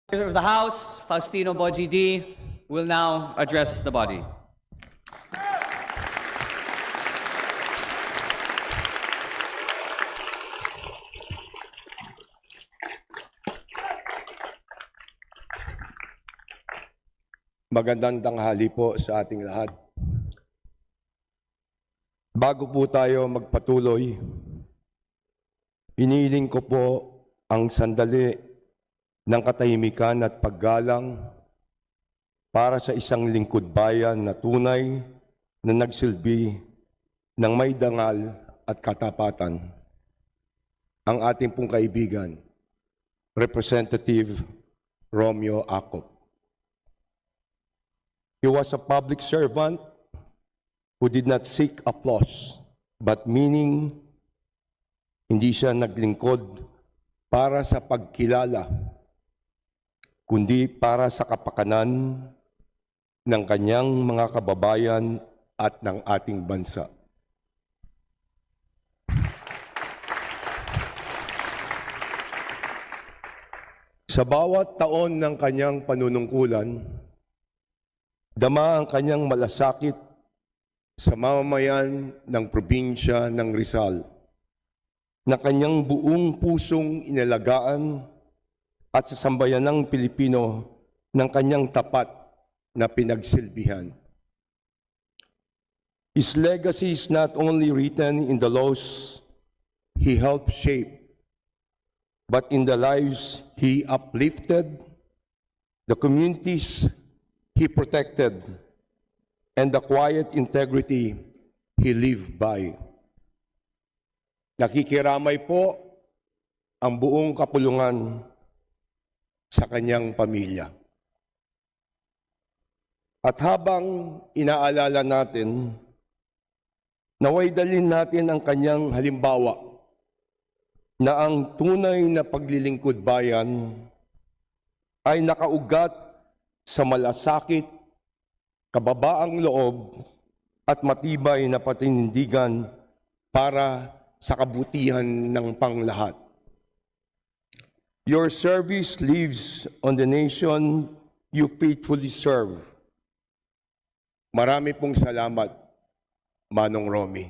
Speaker of the House, Faustino Boji D, will now address the body. Magandang tanghali po sa ating lahat. Bago po tayo magpatuloy, iniiling ko po ang sandali ng katahimikan at paggalang para sa isang lingkod bayan na tunay na nagsilbi ng may dangal at katapatan. Ang ating pong kaibigan, Representative Romeo Acop. He was a public servant who did not seek applause, but meaning hindi siya naglingkod para sa pagkilala, kundi para sa kapakanan ng kanyang mga kababayan at ng ating bansa. Sa bawat taon ng kanyang panunungkulan, dama ang kanyang malasakit sa mamamayan ng probinsya ng Rizal na kanyang buong pusong inalagaan at sa sambayanang Pilipino ng kanyang tapat na pinagsilbihan. His legacy is not only written in the laws he helped shape, but in the lives he uplifted, the communities he protected, and the quiet integrity he lived by. Nakikiramay po ang buong kapulungan sa kanyang pamilya. At habang inaalala natin, naway dalhin natin ang kanyang halimbawa na ang tunay na paglilingkod bayan ay nakaugat sa malasakit, kababaang loob at matibay na patinindigan para sa kabutihan ng panglahat. Your service lives on the nation you faithfully serve. Marami pong salamat, Manong Romy.